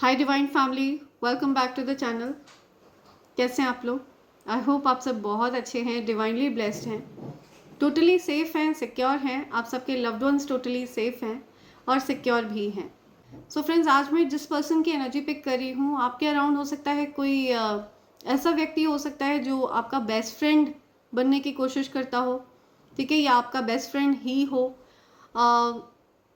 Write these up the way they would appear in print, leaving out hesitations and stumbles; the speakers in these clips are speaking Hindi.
Hi divine family, welcome back to the channel. कैसे हैं आप लोग? आई होप आप सब बहुत अच्छे हैं, डिवाइनली ब्लेस्ड हैं, टोटली सेफ हैं, सिक्योर हैं। आप सबके लव्ड वंस टोटली सेफ हैं और सिक्योर भी हैं। सो फ्रेंड्स, आज मैं जिस पर्सन की एनर्जी पिक कर रही हूँ, आपके अराउंड हो सकता है कोई ऐसा व्यक्ति हो सकता है जो आपका बेस्ट फ्रेंड बनने की कोशिश करता हो, ठीक है, या आपका बेस्ट फ्रेंड ही हो।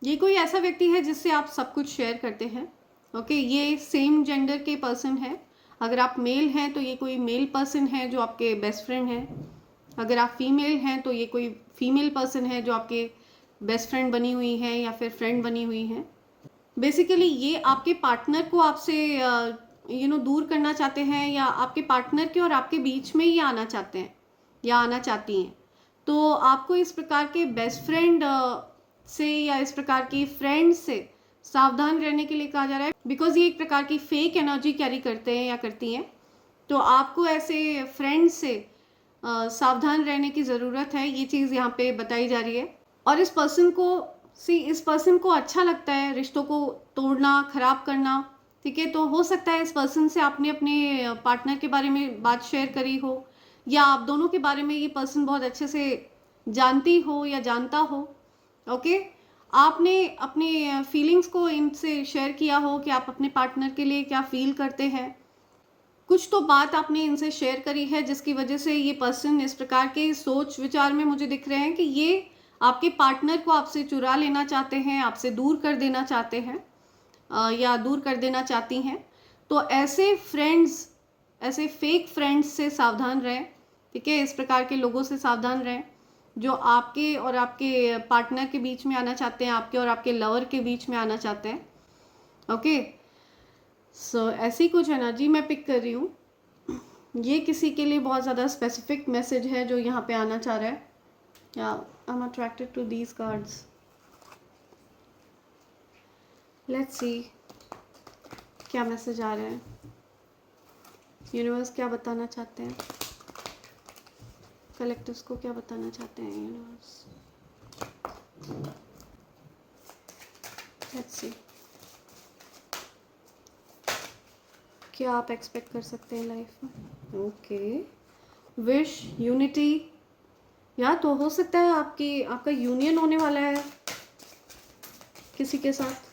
ये कोई ऐसा व्यक्ति है जिससे आप सब कुछ शेयर करते हैं। ओके, ये सेम जेंडर के पर्सन है। अगर आप मेल हैं तो ये कोई मेल पर्सन है जो आपके बेस्ट फ्रेंड है। अगर आप फीमेल हैं तो ये कोई फीमेल पर्सन है जो आपके बेस्ट फ्रेंड बनी हुई है या फिर फ्रेंड बनी हुई है। बेसिकली ये आपके पार्टनर को आपसे दूर करना चाहते हैं, या आपके पार्टनर के और आपके बीच में ही आना चाहते हैं या आना चाहती हैं। तो आपको इस प्रकार के बेस्ट फ्रेंड से या इस प्रकार की फ्रेंड से सावधान रहने के लिए कहा जा रहा है, बिकॉज ये एक प्रकार की फेक एनर्जी कैरी करते हैं या करती हैं। तो आपको ऐसे फ्रेंड से सावधान रहने की ज़रूरत है, ये चीज़ यहाँ पे बताई जा रही है। और इस पर्सन को अच्छा लगता है रिश्तों को तोड़ना, खराब करना, ठीक है। तो हो सकता है इस पर्सन से आपने अपने पार्टनर के बारे में बात शेयर करी हो, या आप दोनों के बारे में ये पर्सन बहुत अच्छे से जानती हो या जानता हो। ओके, आपने अपने फीलिंग्स को इनसे शेयर किया हो कि आप अपने पार्टनर के लिए क्या फील करते हैं। कुछ तो बात आपने इनसे शेयर करी है जिसकी वजह से ये पर्सन इस प्रकार के सोच विचार में मुझे दिख रहे हैं कि ये आपके पार्टनर को आपसे चुरा लेना चाहते हैं, आपसे दूर कर देना चाहते हैं, या दूर कर देना चाहती हैं। तो ऐसे फ्रेंड्स, ऐसे फेक फ्रेंड्स से सावधान रहें, ठीक है। इस प्रकार के लोगों से सावधान रहें जो आपके और आपके पार्टनर के बीच में आना चाहते हैं, आपके और आपके लवर के बीच में आना चाहते हैं। ओके, सो ऐसी कुछ एनर्जी मैं पिक कर रही हूँ। ये किसी के लिए बहुत ज़्यादा स्पेसिफिक मैसेज है जो यहाँ पे आना चाह रहा है। या I am attracted to these cards. Let's see क्या मैसेज आ रहे हैं, यूनिवर्स क्या बताना चाहते हैं, कलेक्टिव्स को क्या बताना चाहते हैं यूनिवर्स। लेट्स सी क्या आप एक्सपेक्ट कर सकते हैं लाइफ में। ओके, विश यूनिटी, या तो हो सकता है आपका यूनियन होने वाला है किसी के साथ।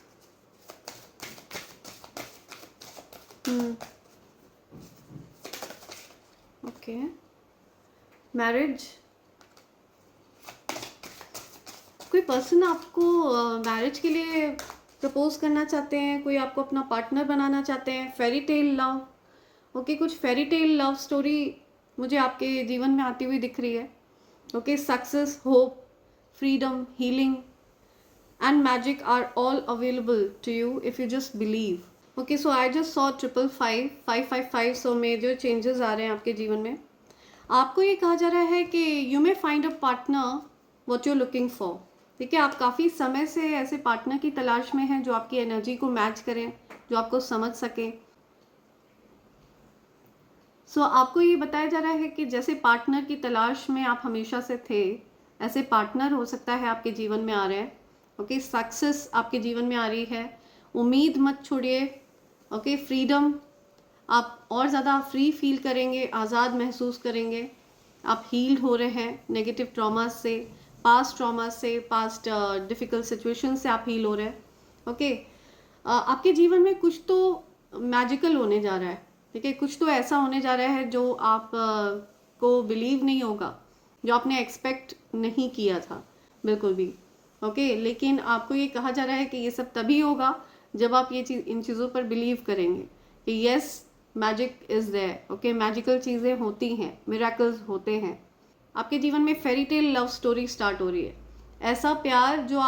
ओके, मैरिज, कोई पर्सन आपको मैरिज के लिए प्रपोज करना चाहते हैं, कोई आपको अपना पार्टनर बनाना चाहते हैं। फेरी टेल लव, ओके, कुछ फेरी टेल लव स्टोरी मुझे आपके जीवन में आती हुई दिख रही है। Okay, success, hope, freedom, healing and magic are all available to you if you just believe. Okay, so I just saw 555 so major changes आ रहे हैं आपके जीवन में। आपको ये कहा जा रहा है कि you may find a partner what you're looking for, ठीक है। आप काफ़ी समय से ऐसे पार्टनर की तलाश में हैं जो आपकी एनर्जी को मैच करें, जो आपको समझ सके। सो आपको ये बताया जा रहा है कि जैसे पार्टनर की तलाश में आप हमेशा से थे, ऐसे पार्टनर हो सकता है आपके जीवन में आ रहे हैं। ओके, सक्सेस आपके जीवन में आ रही है। उम्मीद मत छोड़िए। ओके, फ्रीडम, आप और ज़्यादा फ्री फील करेंगे, आज़ाद महसूस करेंगे। आप हील्ड हो रहे हैं नेगेटिव ट्रॉमा से, पास्ट ट्रॉमा से, पास्ट डिफ़िकल्ट सिचुएशन से आप हील हो रहे हैं। ओके, आपके जीवन में कुछ तो मैजिकल होने जा रहा है, ठीक है। कुछ तो ऐसा होने जा रहा है जो आप को बिलीव नहीं होगा, जो आपने एक्सपेक्ट नहीं किया था बिल्कुल भी। ओके, लेकिन आपको ये कहा जा रहा है कि ये सब तभी होगा जब आप ये चीज़, इन चीज़ों पर बिलीव करेंगे कि yes, magic is there. Okay, magical चीज़ें होती हैं, मिरेकल्स होते हैं। आपके जीवन में fairy tale love story start हो रही है। ऐसा प्यार जो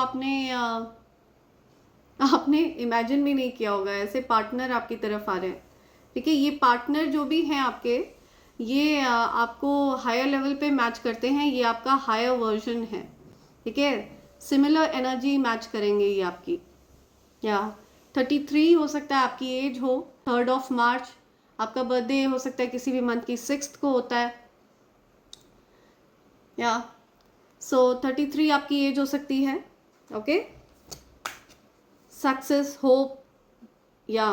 आपने इमेजिन भी नहीं किया होगा। ऐसे पार्टनर आपकी तरफ आ रहे हैं, ठीक है। ये पार्टनर जो भी हैं आपके, ये आपको हायर लेवल पे मैच करते हैं, ये आपका हायर वर्जन है, ठीक है। सिमिलर एनर्जी मैच करेंगे ये आपकी। या 33 हो सकता है आपकी एज हो, 3rd of March आपका बर्थडे हो सकता है, किसी भी मंथ की 6th को होता है। या सो 33 आपकी एज हो सकती है। ओके, सक्सेस, होप, या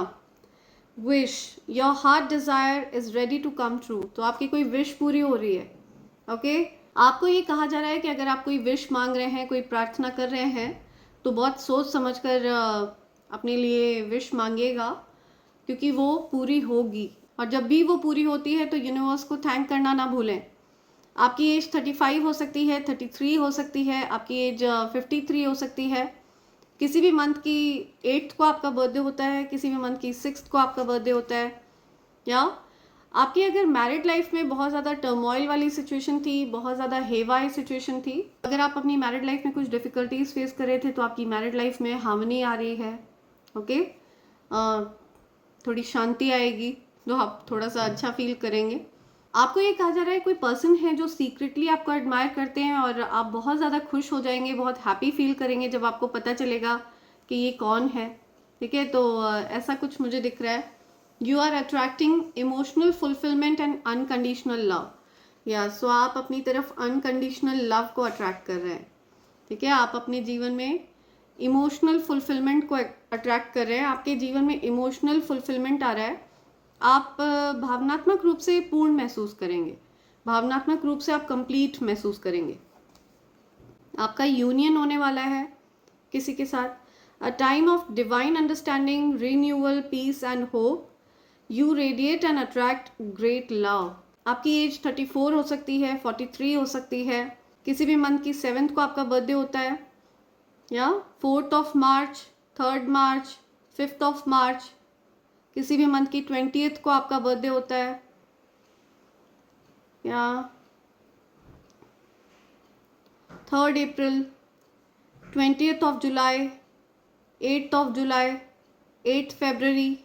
wish, your heart desire is ready to come true. तो आपकी कोई विश पूरी हो रही है। ओके, आपको ये कहा जा रहा है कि अगर आप कोई विश मांग रहे हैं, कोई प्रार्थना कर रहे हैं, तो बहुत सोच समझ कर अपने लिए विश मांगिएगा, क्योंकि वो पूरी होगी। और जब भी वो पूरी होती है तो यूनिवर्स को थैंक करना ना भूलें। आपकी एज 35 हो सकती है, 33 हो सकती है, आपकी एज 53 हो सकती है। किसी भी मंथ की 8th को आपका बर्थडे होता है, किसी भी मंथ की 6th को आपका बर्थडे होता है। या आपकी अगर मैरिड लाइफ में बहुत ज़्यादा टर्मोइल वाली सिचुएशन थी, बहुत ज़्यादा हेवाई सिचुएशन थी, अगर आप अपनी मैरिड लाइफ में कुछ डिफ़िकल्टीज फेस कर रहे थे, तो आपकी मैरिड लाइफ में हार्मनी आ रही है। ओके, थोड़ी शांति आएगी, तो आप थोड़ा सा अच्छा फील करेंगे। आपको ये कहा जा रहा है कोई पर्सन है जो सीक्रेटली आपको एडमायर करते हैं, और आप बहुत ज़्यादा खुश हो जाएंगे, बहुत हैप्पी फील करेंगे जब आपको पता चलेगा कि ये कौन है। ठीक है, तो ऐसा कुछ मुझे दिख रहा है। You are attracting emotional fulfilment and unconditional love. या सो आप अपनी तरफ अनकंडीशनल लव को अट्रैक्ट कर रहे हैं। ठीक है, आप अपने जीवन में इमोशनल फुलफिलमेंट को अट्रैक्ट कर रहे हैं। आपके जीवन में इमोशनल फुलफिलमेंट आ रहा है। आप भावनात्मक रूप से पूर्ण महसूस करेंगे, भावनात्मक रूप से आप कंप्लीट महसूस करेंगे। आपका यूनियन होने वाला है किसी के साथ। A time of divine understanding, renewal, peace and hope. You radiate and attract great love. आपकी एज 34 हो सकती है, 43 हो सकती है। किसी भी मंथ की 7th को आपका बर्थडे होता है, या 4th of March, 3rd March, 5th of March. किसी भी मंथ की 20th को आपका बर्थडे होता है, या 3rd April, 20th of July, 8th of July, 8th फरवरी,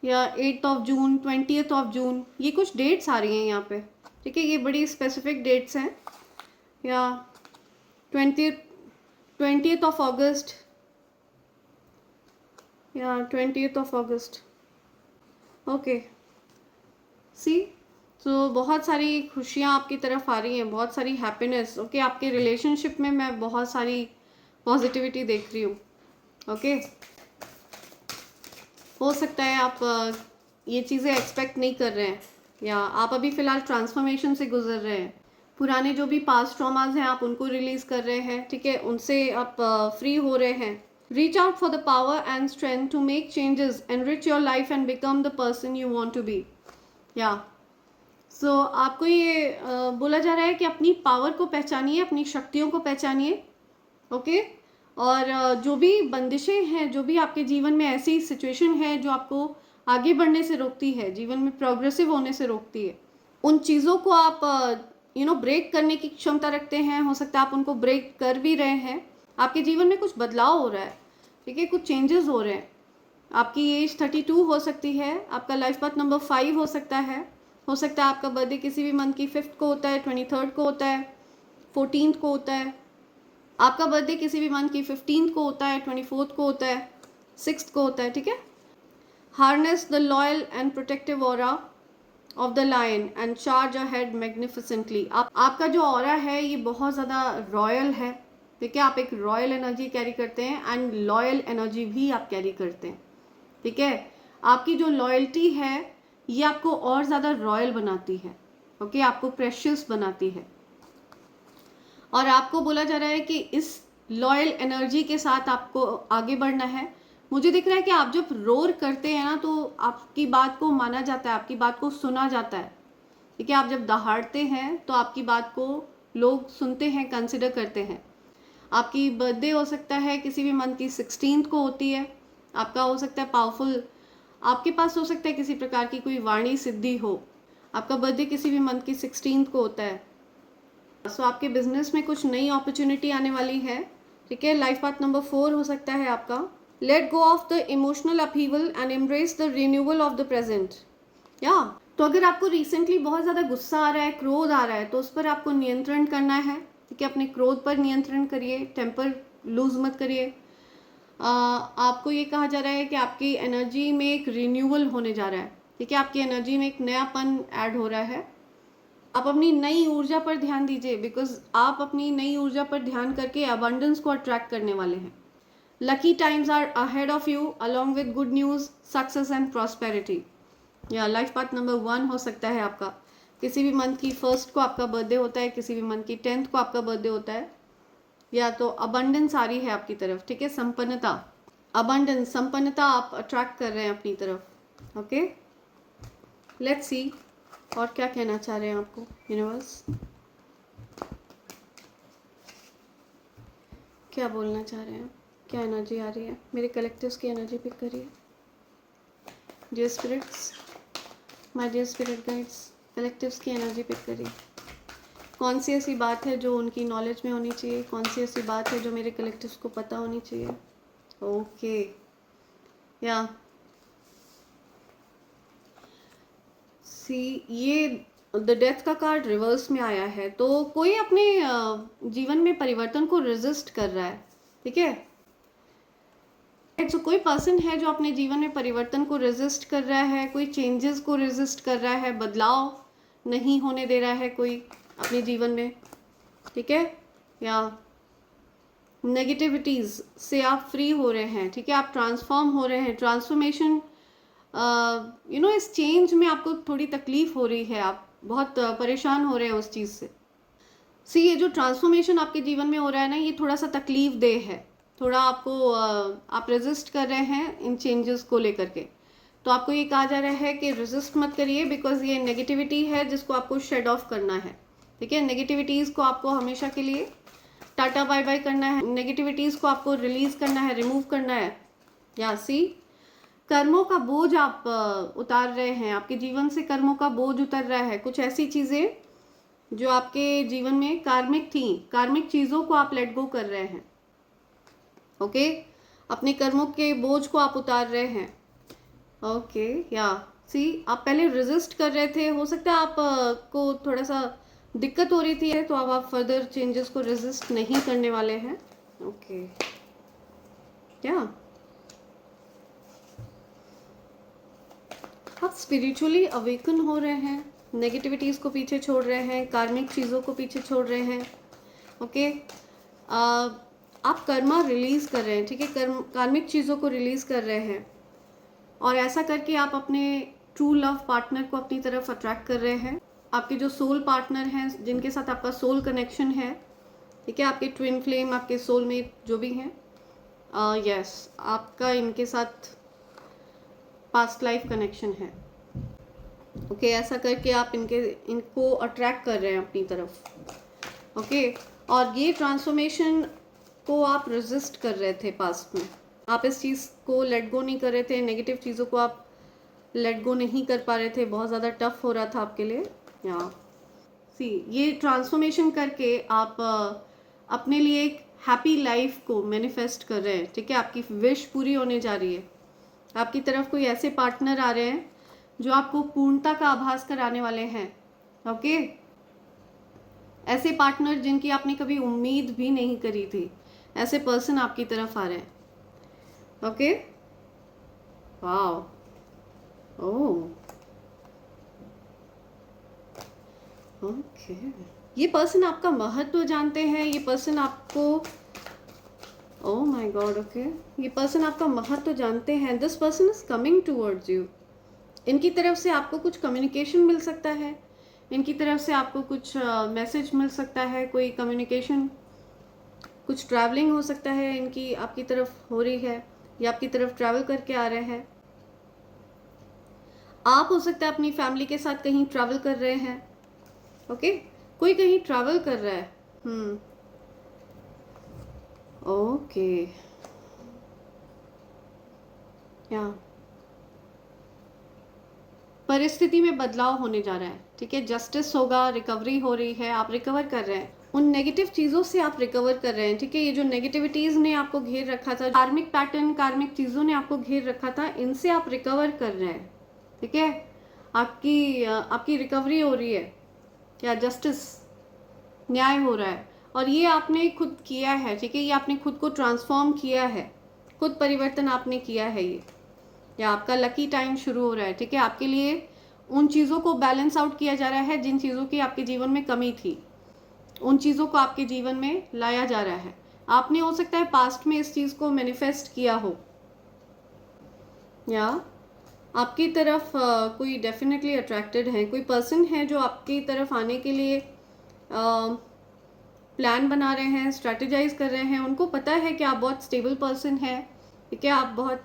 या 8th of June, 20th of June. ये कुछ डेट्स आ रही हैं यहाँ पे। ठीक है, ये बड़ी स्पेसिफिक डेट्स हैं। या 20th ऑफ अगस्त, या 20th ऑफ अगस्त। ओके, सी, तो बहुत सारी खुशियाँ आपकी तरफ आ रही हैं, बहुत सारी हैप्पीनेस। ओके, आपके रिलेशनशिप में मैं बहुत सारी पॉजिटिविटी देख रही हूँ। ओके, हो सकता है आप ये चीज़ें एक्सपेक्ट नहीं कर रहे हैं, या आप अभी फ़िलहाल ट्रांसफॉर्मेशन से गुजर रहे हैं। पुराने जो भी पास्ट ट्रॉमाज हैं आप उनको रिलीज़ कर रहे हैं। ठीक है, उनसे आप फ्री हो रहे हैं। Reach out for the power and strength to make changes, enrich your life and become the person you want to be. या सो आपको ये बोला जा रहा है कि अपनी पावर को पहचानिए, अपनी शक्तियों को पहचानिए। ओके, और जो भी बंदिशें हैं, जो भी आपके जीवन में ऐसी सिचुएशन है जो आपको आगे बढ़ने से रोकती है, जीवन में प्रोग्रेसिव होने से रोकती है, उन चीज़ों को आप ब्रेक करने की क्षमता रखते हैं। हो सकता है आप उनको ब्रेक कर भी रहे हैं। आपके जीवन में कुछ बदलाव हो रहा है। ठीक है, कुछ चेंजेस हो रहे हैं। आपकी एज 32 हो सकती है, आपका लाइफ पाथ नंबर 5 हो सकता है। हो सकता है आपका बर्थडे किसी भी मंथ की 5th को होता है, 23rd को होता है, 14th को होता है। आपका बर्थडे किसी भी मंथ की 15th को होता है, 24th को होता है, 6th को होता है। ठीक है, harness the loyal and protective aura of the lion and charge ahead magnificently. आपका जो ऑरा है ये बहुत ज़्यादा रॉयल है। ठीक है, आप एक रॉयल एनर्जी कैरी करते हैं, एंड लॉयल एनर्जी भी आप कैरी करते हैं। ठीक है, आपकी जो लॉयल्टी है ये आपको और ज़्यादा रॉयल बनाती है। ओके, आपको प्रेशियस बनाती है। और आपको बोला जा रहा है कि इस लॉयल एनर्जी के साथ आपको आगे बढ़ना है। मुझे दिख रहा है कि आप जब रोर करते हैं ना, तो आपकी बात को माना जाता है, आपकी बात को सुना जाता है। ठीक है, आप जब दहाड़ते हैं तो आपकी बात को लोग सुनते हैं, कंसिडर करते हैं। आपकी बर्थडे हो सकता है किसी भी मंथ की 16th को होती है। आपका हो सकता है पावरफुल, आपके पास हो सकता है किसी प्रकार की कोई वाणी सिद्धि हो। आपका बर्थडे किसी भी मंथ की 16th को होता है। सो आपके बिजनेस में कुछ नई अपॉर्चुनिटी आने वाली है। ठीक है, लाइफ पाथ नंबर 4 हो सकता है आपका। Let go of the emotional upheaval and embrace the renewal of the present. या तो अगर आपको रिसेंटली बहुत ज़्यादा गुस्सा आ रहा है, क्रोध आ रहा है, तो उस पर आपको नियंत्रण करना है। ठीक है, अपने क्रोध पर नियंत्रण करिए, टेम्पर लूज मत करिए। आपको ये कहा जा रहा है कि आपकी एनर्जी में एक रिन्यूअल होने जा रहा है। ठीक है, आपकी एनर्जी में एक नयापन ऐड हो रहा है। आप अपनी नई ऊर्जा पर ध्यान दीजिए, बिकॉज आप अपनी नई ऊर्जा पर ध्यान करके अबंडेंस को अट्रैक्ट करने वाले हैं। Lucky times are ahead of you along with good news, success and prosperity. या लाइफ पाथ नंबर 1 हो सकता है आपका। किसी भी मंथ की 1st को आपका बर्थडे होता है, किसी भी मंथ की 10th को आपका बर्थडे होता है, या तो अबंडेंस आ रही है आपकी तरफ, ठीक है, संपन्नता, अबंडेंस, संपन्नता आप अट्रैक्ट कर रहे हैं अपनी तरफ। ओके, लेट्स सी और क्या कहना चाह रहे हैं आपको यूनिवर्स, क्या बोलना चाह रहे हैं, क्या एनर्जी आ रही है, मेरे कलेक्टिव्स की एनर्जी पिक करिए। Dear spirits, my dear spirit guides, collectives की एनर्जी पिक करिए। कौन सी ऐसी बात है जो उनकी नॉलेज में होनी चाहिए, कौन सी ऐसी बात है जो मेरे कलेक्टिव्स को पता होनी चाहिए। ओके, या सी, ये द डेथ का कार्ड रिवर्स में आया है, तो कोई अपने जीवन में परिवर्तन को रेजिस्ट कर रहा है, ठीक है। तो कोई पर्सन है जो अपने जीवन में परिवर्तन को रेजिस्ट कर रहा है, कोई चेंजेस को रेजिस्ट कर रहा है, बदलाव नहीं होने दे रहा है कोई अपने जीवन में, ठीक है। या नेगेटिविटीज़ से आप फ्री हो रहे हैं, ठीक है, आप ट्रांसफॉर्म हो रहे हैं। ट्रांसफॉर्मेशन, इस चेंज में आपको थोड़ी तकलीफ हो रही है, आप बहुत परेशान हो रहे हैं उस चीज़ से। सी, ये जो ट्रांसफॉर्मेशन आपके जीवन में हो रहा है ना, ये थोड़ा सा तकलीफ देह है, थोड़ा आपको आप रेजिस्ट कर रहे हैं इन चेंजेस को लेकर के। तो आपको ये कहा जा रहा है कि रेजिस्ट मत करिए, बिकॉज ये नेगेटिविटी है जिसको आपको शेड ऑफ करना है, ठीक है। नेगेटिविटीज़ को आपको हमेशा के लिए टाटा बाय बाय करना है, नेगेटिविटीज़ को आपको रिलीज़ करना है, रिमूव करना है। या सी, कर्मों का बोझ आप उतार रहे हैं, आपके जीवन से कर्मों का बोझ उतर रहा है। कुछ ऐसी चीज़ें जो आपके जीवन में कार्मिक थी, कार्मिक चीज़ों को आप लेट गो कर रहे हैं। ओके, अपने कर्मों के बोझ को आप उतार रहे हैं। ओके, या सी, आप पहले रेजिस्ट कर रहे थे, हो सकता है आप को थोड़ा सा दिक्कत हो रही थी, तो अब आप फर्दर चेंजेस को रेजिस्ट नहीं करने वाले हैं। ओके, क्या आप स्पिरिचुअली अवेकन हो रहे हैं, नेगेटिविटीज़ को पीछे छोड़ रहे हैं, कार्मिक चीज़ों को पीछे छोड़ रहे हैं। ओके, आप कर्मा रिलीज़ कर रहे हैं, ठीक है, कार्मिक चीज़ों को रिलीज़ कर रहे हैं, और ऐसा करके आप अपने ट्रू लव पार्टनर को अपनी तरफ अट्रैक्ट कर रहे हैं। आपके जो सोल पार्टनर हैं, जिनके साथ आपका सोल कनेक्शन है, ठीक है, आपके ट्विन फ्लेम, आपके सोलमेट जो भी हैं, यस, आपका इनके साथ पास्ट लाइफ कनेक्शन है। ओके, ऐसा करके आप इनको अट्रैक्ट कर रहे हैं अपनी तरफ। ओके, और ये ट्रांसफॉर्मेशन को आप रेजिस्ट कर रहे थे पास्ट में, आप इस चीज़ को लेट गो नहीं कर रहे थे, नेगेटिव चीज़ों को आप लेट गो नहीं कर पा रहे थे, बहुत ज़्यादा टफ हो रहा था आपके लिए। या सी, ये ट्रांसफॉर्मेशन करके आप अपने लिए एक हैप्पी लाइफ को मैनिफेस्ट कर रहे हैं, ठीक है, आपकी विश पूरी होने जा रही है। आपकी तरफ कोई ऐसे पार्टनर आ रहे हैं जो आपको पूर्णता का आभास कराने वाले हैं। ओके, ऐसे पार्टनर जिनकी आपने कभी उम्मीद भी नहीं करी थी, ऐसे पर्सन आपकी तरफ आ रहे हैं। ओके, वाओ, ओह, ओके, ये पर्सन आपका महत्व जानते हैं, ये पर्सन आपको, ओह माय गॉड, ओके, ये पर्सन आपका महत्व जानते हैं। This person is coming towards you, इनकी तरफ से आपको कुछ कम्युनिकेशन मिल सकता है, इनकी तरफ से आपको कुछ मैसेज मिल सकता है, कोई कम्युनिकेशन, कुछ ट्रैवलिंग हो सकता है इनकी आपकी तरफ हो रही है, या आपकी तरफ ट्रैवल करके आ रहे हैं। आप हो सकता है अपनी फैमिली के साथ कहीं ट्रैवल कर रहे हैं। ओके, कोई कहीं ट्रैवल कर रहा है। ओके, या परिस्थिति में बदलाव होने जा रहा है, ठीक है, जस्टिस होगा, रिकवरी हो रही है, आप रिकवर कर रहे हैं, उन नेगेटिव चीज़ों से आप रिकवर कर रहे हैं, ठीक है। ये जो नेगेटिविटीज़ ने आपको घेर रखा था, कार्मिक पैटर्न, कार्मिक चीज़ों ने आपको घेर रखा था, इनसे आप रिकवर कर रहे हैं, ठीक है, आपकी रिकवरी हो रही है, या जस्टिस, न्याय हो रहा है, और ये आपने खुद किया है, ठीक है, ये आपने खुद को ट्रांसफॉर्म किया है, खुद परिवर्तन आपने किया है ये, या आपका लकी टाइम शुरू हो रहा है, ठीक है। आपके लिए उन चीज़ों को बैलेंस आउट किया जा रहा है जिन चीज़ों की आपके जीवन में कमी थी, उन चीज़ों को आपके जीवन में लाया जा रहा है, आपने हो सकता है पास्ट में इस चीज़ को मैनिफेस्ट किया हो, या आपकी तरफ कोई डेफिनेटली अट्रैक्टेड है, कोई पर्सन है जो आपकी तरफ आने के लिए प्लान बना रहे हैं, स्ट्रैटेजाइज कर रहे हैं। उनको पता है कि आप बहुत स्टेबल पर्सन है, ठीक है, आप बहुत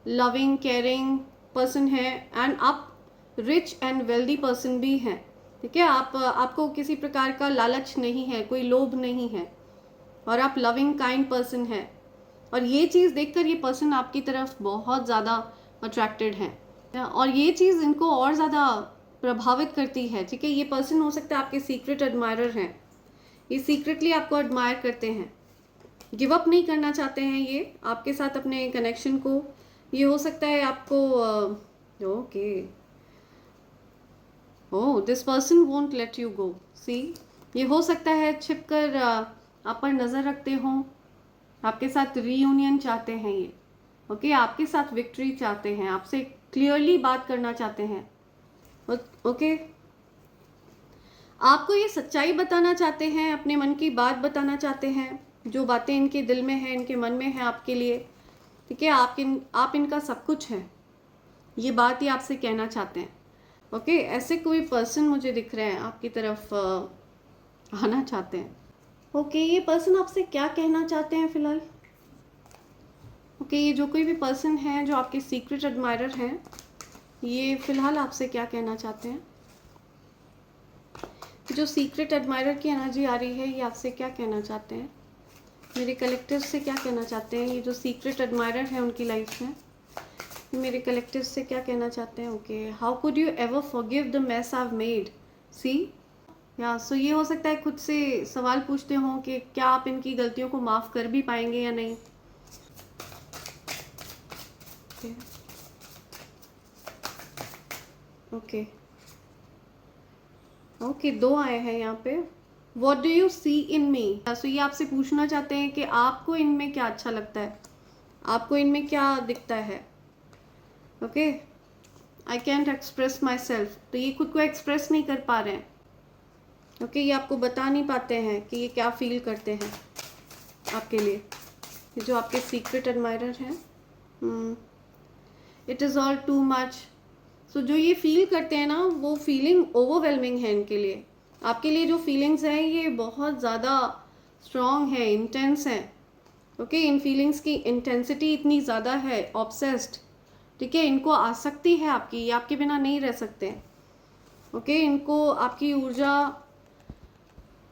लविंग केयरिंग पर्सन है, एंड आप रिच एंड वेल्दी पर्सन भी हैं, ठीक है। आपको किसी प्रकार का लालच नहीं है, कोई लोभ नहीं है, और आप लविंग काइंड पर्सन है। और ये चीज़ देखकर ये पर्सन आपकी तरफ बहुत ज़्यादा अट्रैक्टेड है, और ये चीज़ इनको और ज़्यादा प्रभावित करती है, ठीक है। ये पर्सन हो सकता है आपके सीक्रेट एडमायरर हैं, ये सीक्रेटली आपको एडमायर करते हैं, गिव अप नहीं करना चाहते हैं ये आपके साथ अपने कनेक्शन को। ये हो सकता है आपको okay, oh this person won't let you go, see, ये हो सकता है छिप कर आप पर नज़र रखते हों, आपके साथ रीयूनियन चाहते हैं ये, ओके, आपके साथ विक्ट्री चाहते हैं, आपसे क्लियरली बात करना चाहते हैं, ओके, आपको ये सच्चाई बताना चाहते हैं, अपने मन की बात बताना चाहते हैं, जो बातें इनके दिल में है, इनके मन में है आपके लिए, ठीक है। आप इनका सब कुछ है, ये बात ही आपसे कहना चाहते हैं, ओके। ऐसे कोई पर्सन मुझे दिख रहे हैं आपकी तरफ आना चाहते हैं, ओके। ये पर्सन आपसे क्या कहना चाहते हैं फिलहाल, ओके। ये जो कोई भी पर्सन है जो आपके सीक्रेट एडमायरर हैं, ये फिलहाल आपसे क्या कहना चाहते हैं, जो सीक्रेट एडमायरर की एनर्जी आ रही है, ये आपसे क्या कहना चाहते हैं, मेरे कलेक्टिव से क्या कहना चाहते हैं। ये जो सीक्रेट एडमायरर है उनकी लाइफ में, मेरे कलेक्टिव से क्या कहना चाहते हैं, okay. How could you ever forgive the mess I have made, see, या सो ये हो सकता है खुद से सवाल पूछते हों कि क्या आप इनकी गलतियों को माफ़ कर भी पाएंगे या नहीं, ओके, ओके, दो आए हैं यहाँ पे। वॉट डू यू सी इन मी, सो ये आपसे पूछना चाहते हैं कि आपको इनमें क्या अच्छा लगता है, आपको इनमें क्या दिखता है, okay. I can't express my self, तो ये खुद को एक्सप्रेस नहीं कर पा रहे हैं, ओके। ये आपको बता नहीं पाते हैं कि ये क्या फील करते हैं आपके लिए, ये जो आपके सीक्रेट एडमायरर हैं। It is all too much, so जो ये फील करते हैं ना, वो फीलिंग ओवरवेलमिंग है इनके लिए। आपके लिए जो फीलिंग्स हैं ये बहुत ज़्यादा स्ट्रॉन्ग है, इंटेंस है, ओके। इन फीलिंग्स की इंटेंसिटी इतनी ज़्यादा है, ऑब्सेस्ड, ठीक है। इनको आसक्ति है आपकी, ये आपके बिना नहीं रह सकते, ओके। इनको आपकी ऊर्जा,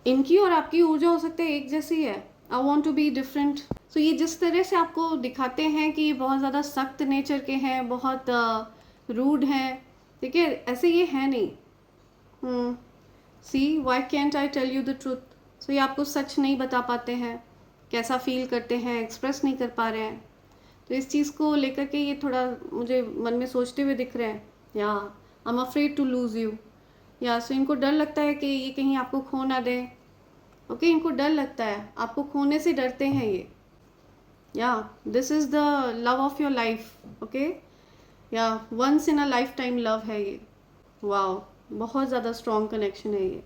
इनकी और आपकी ऊर्जा हो सकता है एक जैसी है, I want to be different. So ये जिस तरह से आपको दिखाते हैं कि ये बहुत ज़्यादा सख्त नेचर के हैं, बहुत रूड हैं, ठीक है, ऐसे ये है नहीं। See, why can't I tell you the truth, so ये आपको सच नहीं बता पाते हैं, कैसा फील करते हैं एक्सप्रेस नहीं कर पा रहे हैं। तो इस चीज़ को लेकर के ये थोड़ा मुझे मन में सोचते हुए दिख रहे हैं, या I am afraid to lose you, या सो इनको डर लगता है कि ये कहीं आपको खो ना दे, ओके। इनको डर लगता है, आपको खोने से डरते हैं ये, या this is the love of your life, okay, या once in a lifetime love है ये, वाओ, बहुत ज़्यादा स्ट्रॉन्ग कनेक्शन है ये,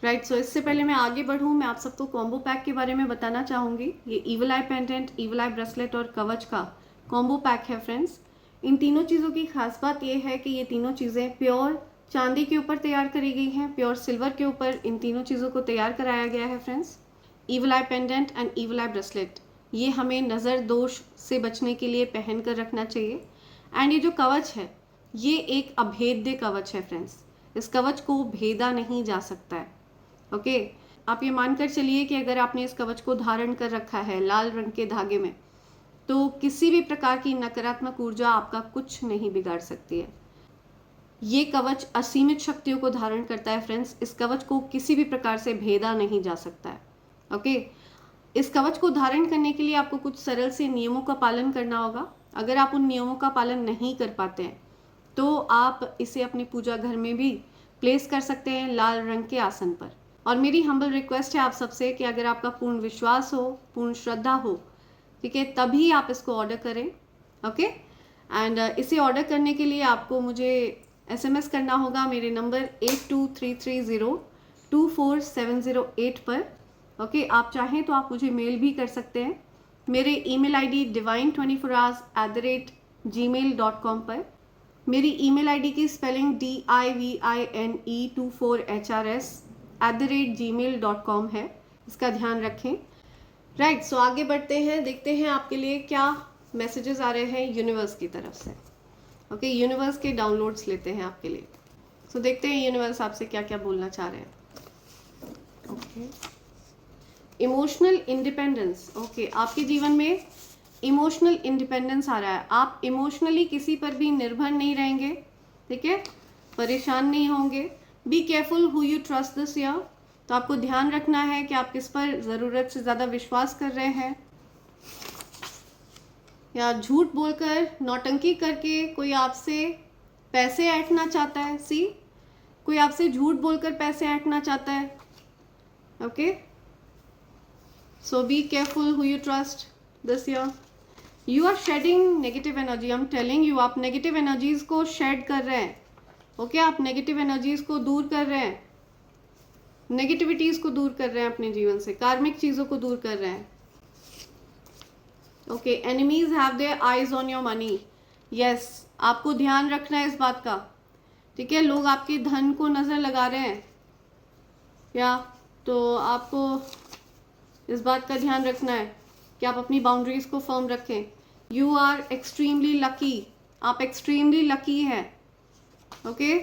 राइट। सो इससे पहले मैं आगे बढ़ूँ, मैं आप सबको कॉम्बो पैक के बारे में बताना चाहूँगी। ये ईवल आई पेंडेंट, ईवल आई ब्रेसलेट और कवच का कॉम्बो पैक है फ्रेंड्स। इन तीनों चीज़ों की खास बात ये है कि ये तीनों चीज़ें प्योर चांदी के ऊपर तैयार करी गई हैं, प्योर सिल्वर के ऊपर इन तीनों चीज़ों को तैयार कराया गया है friends. Evil I pendant and evil I bracelet, ये हमें नज़र दोष से बचने के लिए पहन कर रखना चाहिए। एंड ये जो कवच है, ये एक अभेद्य कवच है फ्रेंड्स, इस कवच को भेदा नहीं जा सकता है, ओके। आप ये मानकर चलिए कि अगर आपने इस कवच को धारण कर रखा है लाल रंग के धागे में, तो किसी भी प्रकार की नकारात्मक ऊर्जा आपका कुछ नहीं बिगाड़ सकती है। ये कवच असीमित शक्तियों को धारण करता है फ्रेंड्स, इस कवच को किसी भी प्रकार से भेदा नहीं जा सकता है, ओके। इस कवच को धारण करने के लिए आपको कुछ सरल से नियमों का पालन करना होगा। अगर आप उन नियमों का पालन नहीं कर पाते हैं तो आप इसे अपनी पूजा घर में भी प्लेस कर सकते हैं लाल रंग के आसन पर। और मेरी हम्बल रिक्वेस्ट है आप सबसे कि अगर आपका पूर्ण विश्वास हो, पूर्ण श्रद्धा हो, ठीक है, तभी आप इसको ऑर्डर करें, ओके। एंड इसे ऑर्डर करने के लिए आपको मुझे SMS करना होगा मेरे नंबर 8233024708 पर, ओके आप चाहें तो आप मुझे मेल भी कर सकते हैं मेरे ईमेल आईडी divine24hours@gmail.com पर। मेरी ईमेल आईडी की स्पेलिंग divine24hrs@gmail.com है, इसका ध्यान रखें। राइट सो आगे बढ़ते हैं, देखते हैं आपके लिए क्या मैसेजेस आ रहे हैं यूनिवर्स की तरफ से। ओके यूनिवर्स के डाउनलोड्स लेते हैं आपके लिए। सो देखते हैं यूनिवर्स आपसे क्या क्या बोलना चाह रहे हैं। Okay emotional independence. ओके आपके जीवन में इमोशनल इंडिपेंडेंस आ रहा है। आप इमोशनली किसी पर भी निर्भर नहीं रहेंगे, ठीक है, परेशान नहीं होंगे। B careful who you trust this year. तो आपको ध्यान रखना है कि आप किस पर ज़रूरत से ज़्यादा विश्वास कर रहे हैं, या झूठ बोलकर नौटंकी करके कोई आपसे पैसे ऐंठना चाहता है। सी कोई आपसे झूठ बोलकर पैसे ऐंठना चाहता है। Okay so be careful who you trust this year. You are shedding negative energy. I am telling you आप नेगेटिव एनर्जीज को शेड कर रहे हैं। ओके आप नेगेटिव एनर्जीज को दूर कर रहे हैं, नेगेटिविटीज को दूर कर रहे हैं अपने जीवन से, कार्मिक चीज़ों को दूर कर रहे हैं। Okay enemies have their eyes on your money. Yes आपको ध्यान रखना है इस बात का, ठीक है। लोग आपके धन को नज़र लगा रहे हैं, या तो आपको इस बात का ध्यान रखना है कि आप अपनी बाउंड्रीज को फर्म रखें। You are extremely lucky. आप एक्सट्रीमली लकी हैं। Okay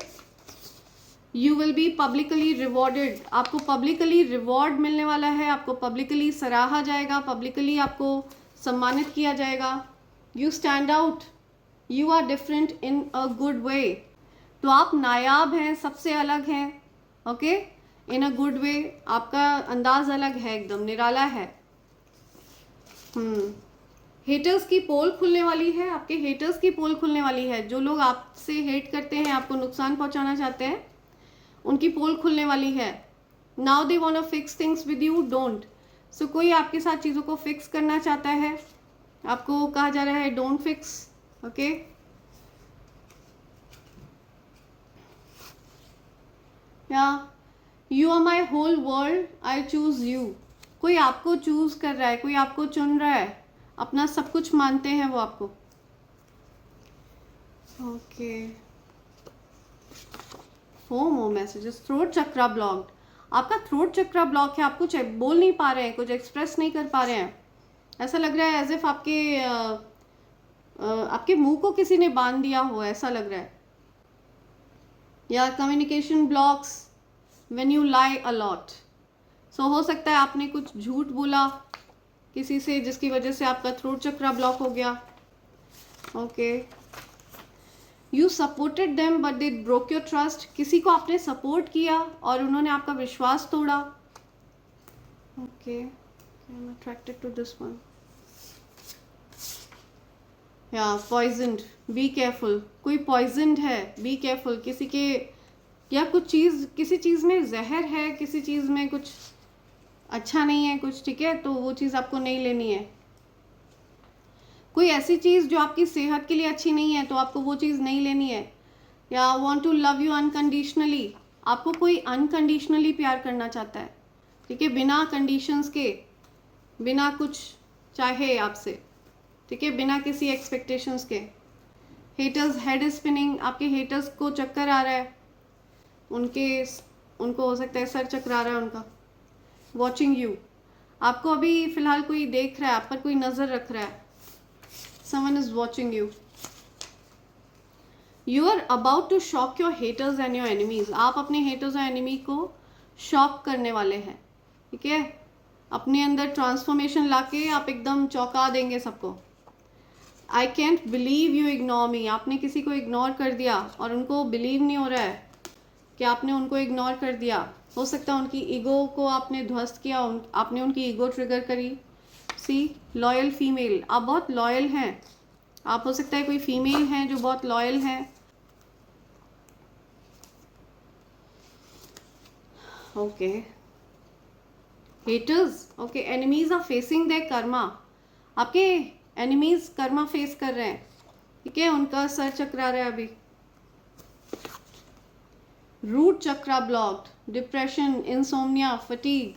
you will be publicly rewarded. आपको पब्लिकली रिवॉर्ड मिलने वाला है, आपको पब्लिकली सराहा जाएगा, पब्लिकली आपको सम्मानित किया जाएगा। You stand out, you are different in a good way. तो आप नायाब हैं, सबसे अलग हैं। ओके इन अ गुड वे, आपका अंदाज अलग है, एकदम निराला है। हेटर्स की पोल खुलने वाली है, आपके हेटर्स की पोल खुलने वाली है। जो लोग आपसे हेट करते हैं, आपको नुकसान पहुंचाना चाहते हैं, उनकी पोल खुलने वाली है। Now they want to fix things with you, don't. So कोई आपके साथ चीज़ों को फिक्स करना चाहता है, आपको कहा जा रहा है डोंट फिक्स। ओके या you are my whole world, I choose you. कोई आपको चूज कर रहा है, कोई आपको चुन रहा है, अपना सब कुछ मानते हैं वो आपको। Okay more messages. थ्रोट चक्रा ब्लॉक्ड। आपका थ्रोट चक्रा ब्लॉक है, आप कुछ बोल नहीं पा रहे हैं, कुछ एक्सप्रेस नहीं कर पा रहे हैं। ऐसा लग रहा है एज इफ आपके मुंह को किसी ने बांध दिया हो, ऐसा लग रहा है। या communication blocks when you lie a lot. So हो सकता है आपने कुछ झूठ बोला किसी से, जिसकी वजह से आपका थ्रोट चक्रा ब्लॉक हो गया। Okay you supported them but they broke your trust. किसी को आपने सपोर्ट किया और उन्होंने आपका विश्वास तोड़ा। Okay I am attracted to this one. या पॉइजन्ड, बी केयरफुल। कोई पॉइजन्ड है, बी केयरफुल। किसी के या कुछ चीज़, किसी चीज़ में जहर है, किसी चीज़ में कुछ अच्छा नहीं है कुछ, ठीक है, तो वो चीज़ आपको नहीं लेनी है। कोई ऐसी चीज़ जो आपकी सेहत के लिए अच्छी नहीं है, तो आपको वो चीज़ नहीं लेनी है। या want to love you unconditionally. आपको कोई अनकंडीशनली प्यार करना चाहता है, ठीक है, बिना कंडीशंस के, बिना कुछ चाहे आपसे, ठीक है, बिना किसी एक्सपेक्टेशंस के। Haters head spinning. आपके हेटर्स को चक्कर आ रहा है, उनको हो सकता है सर चकरा रहा है उनका। Watching you. आपको अभी फिलहाल कोई देख रहा है, आप पर कोई नज़र रख रहा है। Someone is watching you. You are about to shock your haters and your enemies. आप अपने हेटर्स और एनिमी को शॉक करने वाले हैं, ठीक है। अपने अंदर ट्रांसफॉर्मेशन लाके आप एकदम चौंका देंगे सबको। I can't believe you ignore me. आपने किसी को इग्नोर कर दिया और उनको बिलीव नहीं हो रहा है कि आपने उनको इग्नोर कर दिया। हो सकता है उनकी ईगो को आपने ध्वस्त किया, आपने उनकी ईगो ट्रिगर करी। सी लॉयल फीमेल। आप बहुत लॉयल हैं। आप हो सकता है कोई फीमेल हैं जो बहुत लॉयल हैं। Okay haters. Okay enemies are facing their karma. आपके एनिमीज कर्मा फेस कर रहे हैं, ठीक है, उनका सर चकरा रहा है अभी। रूट चक्रा ब्लॉक्ड, डिप्रेशन, इंसोम्निया, फटीग।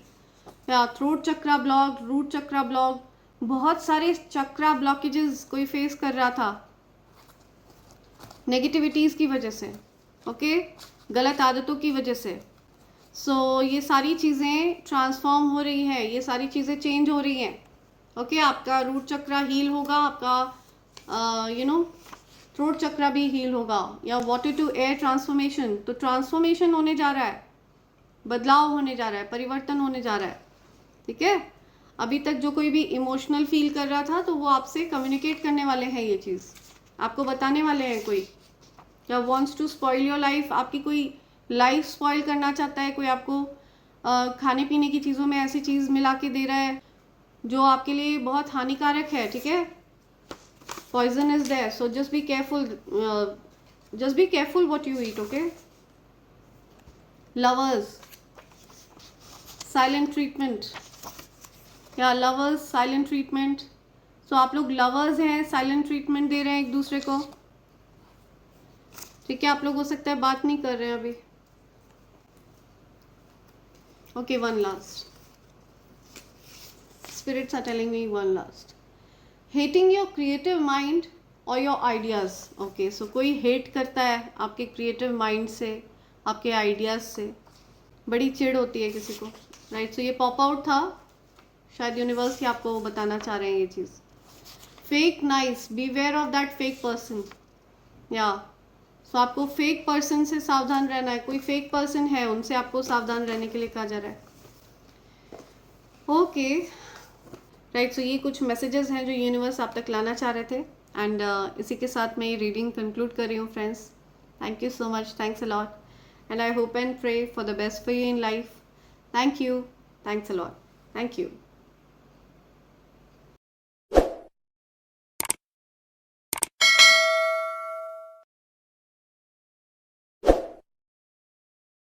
या थ्रोट चक्रा ब्लॉक, रूट चक्रा ब्लॉक, बहुत सारे चक्रा ब्लॉकेजेस कोई फेस कर रहा था नेगेटिविटीज़ की वजह से, ओके, गलत आदतों की वजह से। सो ये सारी चीज़ें ट्रांसफॉर्म हो रही है, ये सारी चीज़ें चेंज हो रही हैं, ओके। आपका रूट चक्रा हील होगा, आपका थ्रोट चक्रा भी हील होगा। या वाटर टू एयर ट्रांसफॉर्मेशन, तो ट्रांसफॉर्मेशन होने जा रहा है, बदलाव होने जा रहा है, परिवर्तन होने जा रहा है, ठीक है। अभी तक जो कोई भी इमोशनल फील कर रहा था तो वो आपसे कम्युनिकेट करने वाले हैं, ये चीज़ आपको बताने वाले हैं। कोई या wants to spoil your life, आपकी कोई लाइफ स्पॉइल करना चाहता है, कोई आपको खाने पीने की चीज़ों में ऐसी चीज़ मिला के दे रहा है जो आपके लिए बहुत हानिकारक है, ठीक है। Poison is there, so just be careful what you eat, okay. Lovers, silent treatment, या लवर्स साइलेंट ट्रीटमेंट। सो आप लोग लवर्स हैं, साइलेंट ट्रीटमेंट दे रहे हैं एक दूसरे को, ठीक है। आप लोग हो सकता है बात नहीं कर रहे हैं अभी, okay. One last, spirits are telling me one last, hating your creative mind or your ideas, okay। so कोई hate करता है आपके creative mind से, आपके ideas से, बड़ी चिढ़ होती है किसी को, राइट। सो ये पॉप आउट था, शायद यूनिवर्स ही आपको बताना चाह रहे हैं ये चीज़। Fake nice, beware of that fake person, या सो आपको फेक पर्सन से सावधान रहना है। कोई फेक पर्सन है, उनसे आपको सावधान रहने के लिए कहा जा रहा है, ओके, राइट। सो ये कुछ मैसेजेस हैं जो यूनिवर्स आप तक लाना चाह रहे थे, एंड इसी के साथ मैं ये रीडिंग कंक्लूड कर रही हूँ friends. Thank you so much, thanks a lot, and I hope and pray for the best for you in life. Thank you, thanks a lot, thank you.